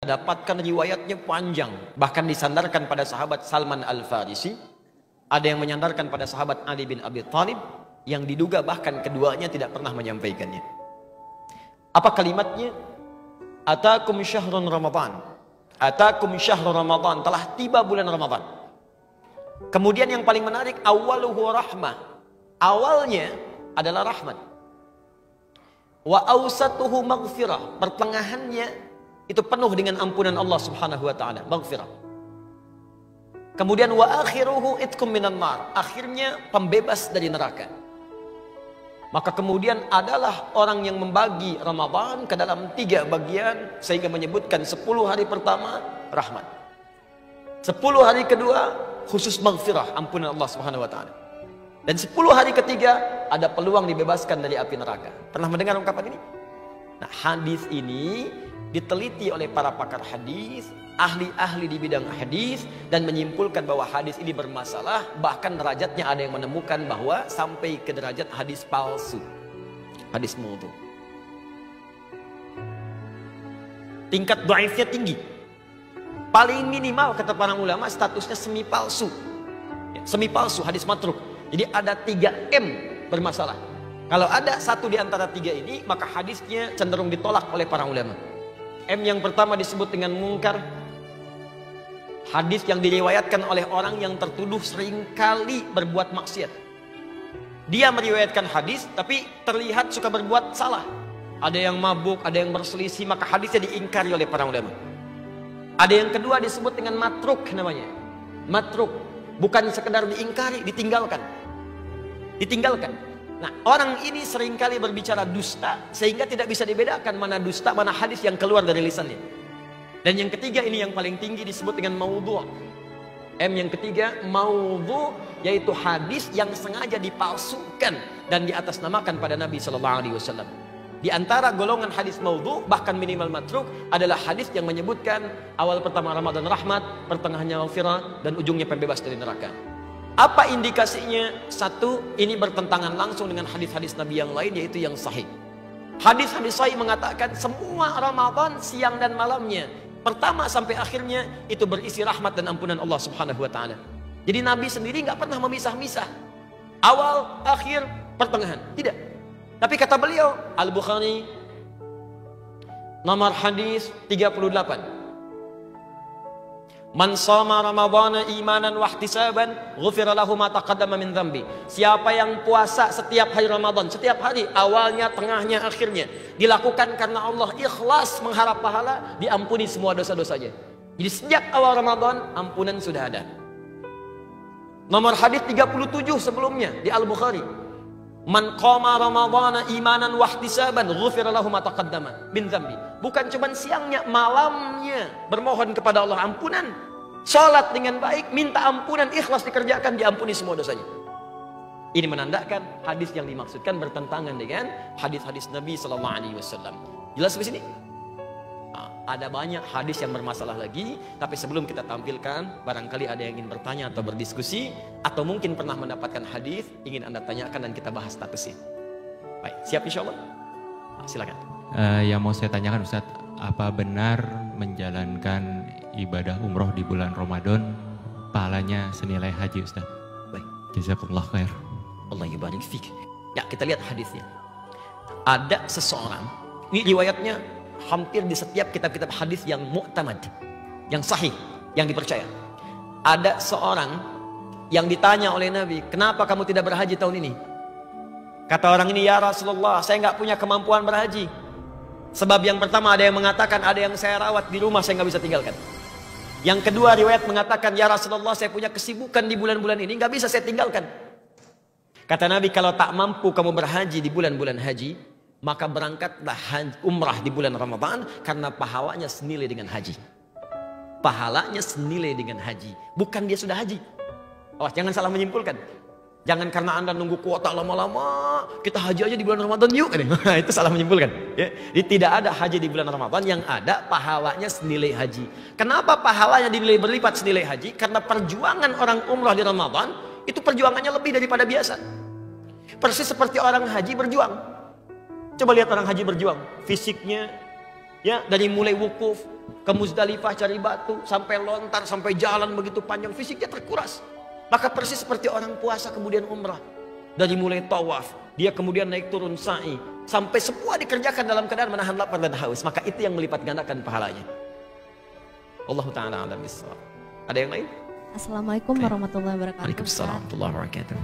Dapatkan riwayatnya panjang, bahkan disandarkan pada sahabat Salman Al-Farisi, ada yang menyandarkan pada sahabat Ali bin Abi Thalib, yang diduga bahkan keduanya tidak pernah menyampaikannya. Apa kalimatnya? Atakum syahrun Ramadan, atakum syahrun Ramadan, telah tiba bulan Ramadan. Kemudian yang paling menarik, awaluhu rahmah, awalnya adalah rahmat. Wa awsatuhu maghfirah, pertengahannya itu penuh dengan ampunan Allah Subhanahu wa taala, maghfirah. Kemudian wa akhiruhu itkum minan nar, akhirnya pembebas dari neraka. Maka kemudian adalah orang yang membagi Ramadan ke dalam 3 bagian, sehingga menyebutkan 10 hari pertama rahmat, 10 hari kedua khusus maghfirah, ampunan Allah Subhanahu wa taala, dan 10 hari ketiga ada peluang dibebaskan dari api neraka. Pernah mendengar ungkapan ini? Nah, hadis ini diteliti oleh para pakar hadis, ahli-ahli di bidang hadis, dan menyimpulkan bahwa hadis ini bermasalah. Bahkan derajatnya ada yang menemukan bahwa sampai ke derajat hadis palsu, hadis maudhu. Tingkat dhaifnya tinggi. Paling minimal kata para ulama statusnya semi palsu. Semi palsu, hadis matruk. Jadi ada 3M bermasalah. Kalau ada satu di antara 3 ini, maka hadisnya cenderung ditolak oleh para ulama. M yang pertama disebut dengan mungkar, hadis yang diriwayatkan oleh orang yang tertuduh seringkali berbuat maksiat. Dia meriwayatkan hadis tapi terlihat suka berbuat salah. Ada yang mabuk, ada yang berselisih, maka hadisnya diingkari oleh para ulama. Ada yang kedua disebut dengan matruk namanya. Matruk, bukan sekedar diingkari, ditinggalkan. Ditinggalkan. Nah, orang ini seringkali berbicara dusta sehingga tidak bisa dibedakan mana dusta, mana hadis yang keluar dari lisannya. Dan yang ketiga ini yang paling tinggi disebut dengan maudhu'. M yang ketiga, maudhu', yaitu hadis yang sengaja dipalsukan dan diatasnamakan pada Nabi sallallahu alaihi wasallam. Di antara golongan hadis maudhu', bahkan minimal matruk, adalah hadis yang menyebutkan awal pertama Ramadan rahmat, pertengahannya maghfirah, dan ujungnya pembebas dari neraka. Apa indikasinya? Satu, ini bertentangan langsung dengan hadis-hadis Nabi yang lain, yaitu yang sahih. Hadis-hadis sahih mengatakan semua Ramadan siang dan malamnya, pertama sampai akhirnya, itu berisi rahmat dan ampunan Allah Subhanahu wa taala. Jadi Nabi sendiri nggak pernah memisah-misah awal, akhir, pertengahan, tidak. Tapi kata beliau, Al-Bukhari nomor hadis 38, man shoma ramadhana imanan wa ihtisaban ghufira lahu ma taqaddama min dzambi. Siapa yang puasa setiap hari Ramadan, setiap hari, awalnya, tengahnya, akhirnya, dilakukan karena Allah, ikhlas mengharap pahala, diampuni semua dosa-dosanya. Jadi sejak awal Ramadan ampunan sudah ada. Nomor hadis 37 sebelumnya di Al-Bukhari, man qama ramadhana imanan wa ihtisaban ghufira lahu ma taqaddama min dzambi. Bukan cuma siangnya, malamnya bermohon kepada Allah ampunan, salat dengan baik, minta ampunan, ikhlas dikerjakan, diampuni semua dosanya. Ini menandakan hadis yang dimaksudkan bertentangan dengan hadis-hadis Nabi sallallahu alaihi wasallam. Jelas di sini? Nah, ada banyak hadis yang bermasalah lagi, tapi sebelum kita tampilkan, barangkali ada yang ingin bertanya atau berdiskusi, atau mungkin pernah mendapatkan hadis ingin Anda tanyakan dan kita bahas statusnya. Baik, siap insyaallah? Nah, silakan. Yang mau saya tanyakan Ustaz, apa benar menjalankan ibadah umroh di bulan Ramadan pahalanya senilai haji Ustaz? Baik. Jazakumullah khair. Allah yubarik fik. Ya, kita lihat hadisnya. Ada seseorang, ini riwayatnya hampir di setiap kitab-kitab hadis yang mu'tamad, yang sahih, yang dipercaya. Ada seorang yang ditanya oleh Nabi, kenapa kamu tidak berhaji tahun ini? Kata orang ini, ya Rasulullah, saya nggak punya kemampuan berhaji. Sebab yang pertama ada yang mengatakan, ada yang saya rawat di rumah, saya nggak bisa tinggalkan. Yang kedua riwayat mengatakan, ya Rasulullah, saya punya kesibukan di bulan-bulan ini, nggak bisa saya tinggalkan. Kata Nabi, kalau tak mampu kamu berhaji di bulan-bulan haji, maka berangkatlah umrah di bulan Ramadan, karena pahalanya senilai dengan haji. Pahalanya senilai dengan haji. Bukan dia sudah haji. Oh, jangan salah menyimpulkan. Jangan karena Anda nunggu kuota lama-lama, kita haji aja di bulan Ramadan yuk. Itu salah menyimpulkan. Ya. Jadi tidak ada haji di bulan Ramadan, yang ada pahalanya senilai haji. Kenapa pahalanya dinilai berlipat senilai haji? Karena perjuangan orang umrah di Ramadan, itu perjuangannya lebih daripada biasa. Persis seperti orang haji berjuang. Coba lihat orang haji berjuang. Fisiknya Ya, dari mulai wukuf ke Muzdalifah cari batu, sampai lontar, sampai jalan begitu panjang, fisiknya terkuras. Maka persis seperti orang puasa kemudian umrah. Dari mulai tawaf, dia kemudian naik turun sa'i, sampai semua dikerjakan dalam keadaan menahan lapar dan haus. Maka itu yang melipat gandakan pahalanya. Allah Ta'ala alam bisawab. Ada yang lain? Assalamualaikum warahmatullahi wabarakatuh. Waalaikumsalam warahmatullahi wabarakatuh.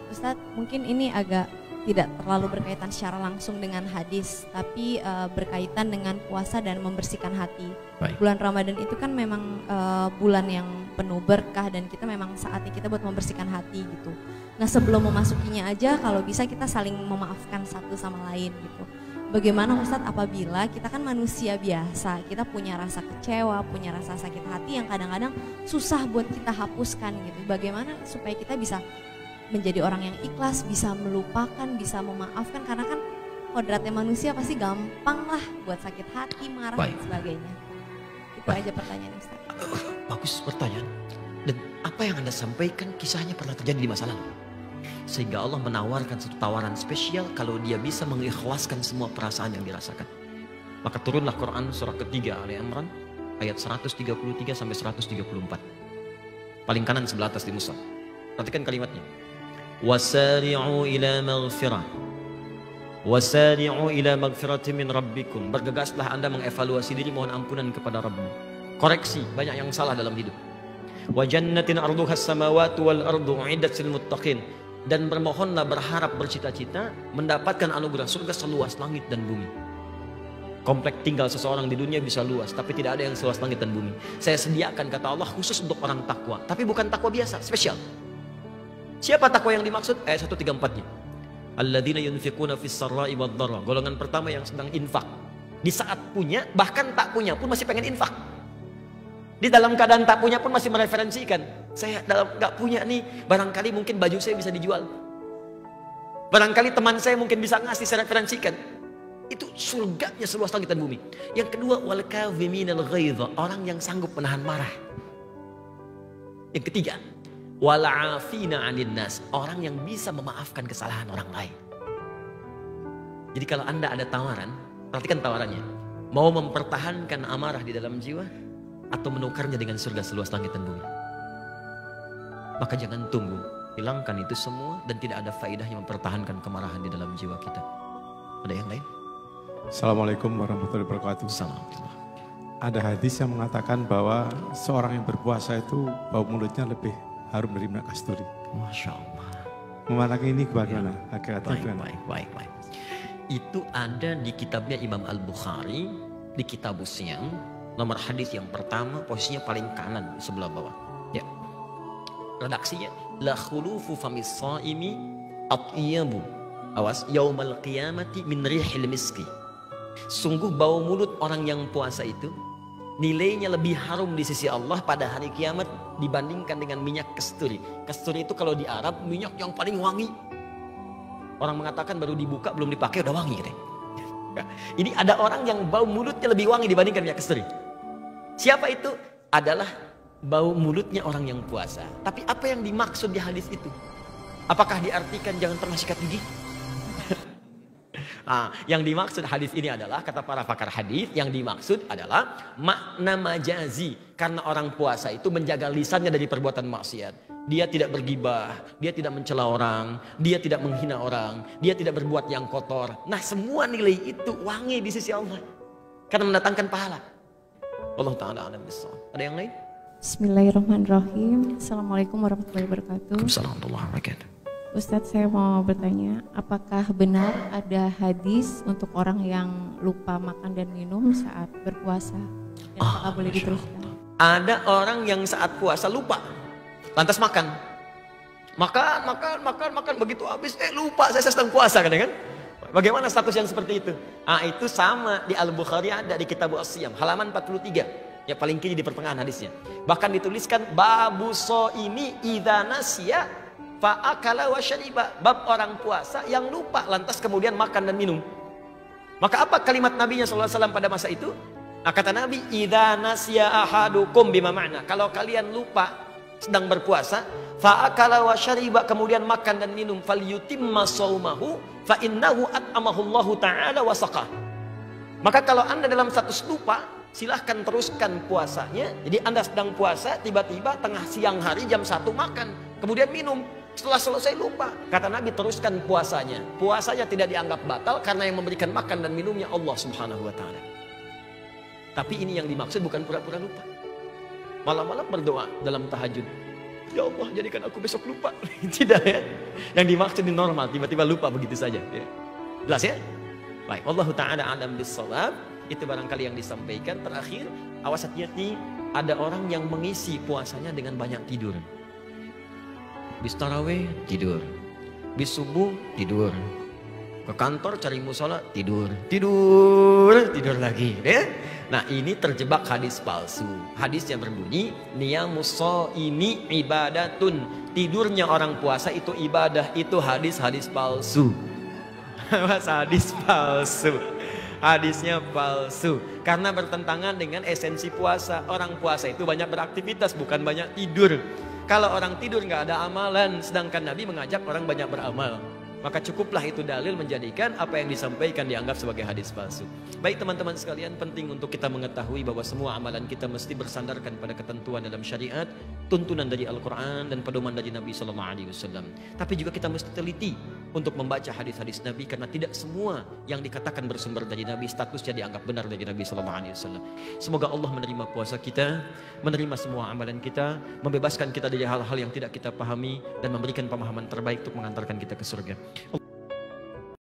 Ustadz, mungkin ini agak tidak terlalu berkaitan secara langsung dengan hadis, tapi berkaitan dengan puasa dan membersihkan hati. Baik. Bulan Ramadan itu kan memang bulan yang penuh berkah dan kita memang saatnya kita buat membersihkan hati gitu. Nah, sebelum memasukinya aja kalau bisa kita saling memaafkan satu sama lain gitu. Bagaimana Ustadz apabila kita kan manusia biasa, kita punya rasa kecewa, punya rasa sakit hati yang kadang-kadang susah buat kita hapuskan gitu. Bagaimana supaya kita bisa menjadi orang yang ikhlas, bisa melupakan, bisa memaafkan, karena kan kodratnya manusia pasti gampang lah buat sakit hati, marah dan sebagainya. Itu aja pertanyaan Ustaz. Bagus pertanyaan. Dan apa yang Anda sampaikan kisahnya pernah terjadi di masa lalu. Sehingga Allah menawarkan satu tawaran spesial kalau dia bisa mengikhlaskan semua perasaan yang dirasakan. Maka turunlah Quran surah ketiga Ali Imran ayat 133 sampai 134. Paling kanan sebelah atas di mushaf. Perhatikan kalimatnya. Wasari'u ila maghfirah. Wasari'u ila maghfirati min rabbikum. Bergegaslah Anda mengevaluasi diri, mohon ampunan kepada Rabbmu. Koreksi, banyak yang salah dalam hidup. Wa jannatin arduha as-samawati wal ardu uiddat lil muttaqin. Dan bermohonlah, berharap, bercita-cita mendapatkan anugerah surga seluas langit dan bumi. Komplek tinggal seseorang di dunia bisa luas, tapi tidak ada yang seluas langit dan bumi. Saya sediakan, kata Allah, khusus untuk orang takwa. Tapi bukan takwa biasa, spesial. Siapa takwa yang dimaksud? Ayat 134-nya. Alladzina yunfiquna fis sarra'i wad dharra. Golongan pertama yang sedang infak. Di saat punya, bahkan tak punya pun masih pengen infak. Di dalam keadaan tak punya pun masih mereferensikan. Saya dalam nggak punya nih, barangkali mungkin baju saya bisa dijual. Barangkali teman saya mungkin bisa ngasih, saya referensikan. Itu surganya seluas langit dan bumi. Yang kedua, wal kadhiminal ghaidha, orang yang sanggup menahan marah. Yang ketiga, wal 'afina 'anil nas, orang yang bisa memaafkan kesalahan orang lain. Jadi kalau Anda ada tawaran, perhatikan tawarannya. Mau mempertahankan amarah di dalam jiwa atau menukarnya dengan surga seluas langit dan bumi? Maka jangan tunggu, hilangkan itu semua dan tidak ada faedahnya mempertahankan kemarahan di dalam jiwa kita. Ada yang lain? Assalamualaikum warahmatullahi wabarakatuh. Assalamualaikum. Ada hadis yang mengatakan bahwa seorang yang berpuasa itu bau mulutnya lebih harum dari minyak kasturi. Masya Allah. Memandang ini bagaimana? Hakikatnya Baik. Itu ada di kitabnya Imam Al-Bukhari, di Kitabus Siyam, nomor hadis yang pertama, posisinya paling kanan sebelah bawah. Ya. Redaksinya, la khulufu famis shaimi atyabu. Awas, yaumal qiyamati min rihil miski. Sungguh bau mulut orang yang puasa itu nilainya lebih harum di sisi Allah pada hari kiamat dibandingkan dengan minyak kasturi. Kasturi itu kalau di Arab minyak yang paling wangi. Orang mengatakan baru dibuka belum dipakai udah wangi gitu. Ini ada orang yang bau mulutnya lebih wangi dibandingkan minyak kasturi. Siapa itu? Adalah bau mulutnya orang yang puasa. Tapi apa yang dimaksud di hadis itu? Apakah diartikan jangan pernah sikat gigi? Yang dimaksud hadis ini adalah, kata para pakar hadis, yang dimaksud adalah makna majazi. Karena orang puasa itu menjaga lisannya dari perbuatan maksiat. Dia tidak bergibah, dia tidak mencela orang, dia tidak menghina orang, dia tidak berbuat yang kotor. Nah, semua nilai itu wangi di sisi Allah karena mendatangkan pahala. Allah Ta'ala alam bisawab. Ada yang lain? Bismillahirrahmanirrahim. Assalamualaikum warahmatullahi wabarakatuh. Assalamualaikum warahmatullahi wabarakatuh. Ustadz, saya mau bertanya, apakah benar ada hadis untuk orang yang lupa makan dan minum saat berpuasa? Dan apakah boleh diteruskan? Ada orang yang saat puasa lupa, lantas makan. Makan, begitu habis, lupa saya sedang puasa kan? Bagaimana status yang seperti itu? Itu sama di Al-Bukhari, ada di Kitab As-Siyam, halaman 43. Ya paling kiri di pertengahan hadisnya. Bahkan dituliskan, babu so'imi idza nasya fa'akala wa syariba, bab orang puasa yang lupa lantas kemudian makan dan minum. Maka apa kalimat Nabinya SAW pada masa itu? Kata Nabi, idza nasya ahadukum, bima ma'na, kalau kalian lupa sedang berpuasa, fa'akala wa syariba, kemudian makan dan minum, falyutimma shaumahu fa innahu at'amahu Allah Ta'ala wa saqah. Maka kalau Anda dalam status lupa, silahkan teruskan puasanya. Jadi Anda sedang puasa, tiba-tiba tengah siang hari jam 1 makan, kemudian minum. Setelah selesai lupa, kata Nabi teruskan puasanya. Puasanya tidak dianggap batal karena yang memberikan makan dan minumnya Allah Subhanahu wa Ta'ala. Tapi ini yang dimaksud bukan pura-pura lupa. Malam-malam berdoa dalam tahajud, ya Allah jadikan aku besok lupa. Tidak ya. Yang dimaksud ini normal, tiba-tiba lupa begitu saja. Ya. Jelas ya? Baik, Wallahu ta'ala a'lam bis-shawab. Itu barangkali yang disampaikan. Terakhir, awas hati-hati, ada orang yang mengisi puasanya dengan banyak tidur. Bis tarawih tidur, bis subuh tidur, ke kantor cari musola tidur, tidur lagi. Ya? Nah ini terjebak hadis palsu. Hadisnya berbunyi, niyamus shaimi ibadatun. Tidurnya orang puasa itu ibadah. Itu hadis palsu. Hadis palsu. Hadisnya palsu. Karena bertentangan dengan esensi puasa. Orang puasa itu banyak beraktivitas, bukan banyak tidur. Kalau orang tidur nggak ada amalan, sedangkan Nabi mengajak orang banyak beramal. Maka cukuplah itu dalil menjadikan apa yang disampaikan dianggap sebagai hadis palsu. Baik teman-teman sekalian, penting untuk kita mengetahui bahwa semua amalan kita mesti bersandarkan pada ketentuan dalam syariat, tuntunan dari Al-Quran dan pedoman dari Nabi SAW. Tapi juga kita mesti teliti untuk membaca hadis-hadis Nabi, karena tidak semua yang dikatakan bersumber dari Nabi statusnya dianggap benar dari Nabi SAW. Semoga Allah menerima puasa kita, menerima semua amalan kita, membebaskan kita dari hal-hal yang tidak kita pahami, dan memberikan pemahaman terbaik untuk mengantarkan kita ke surga.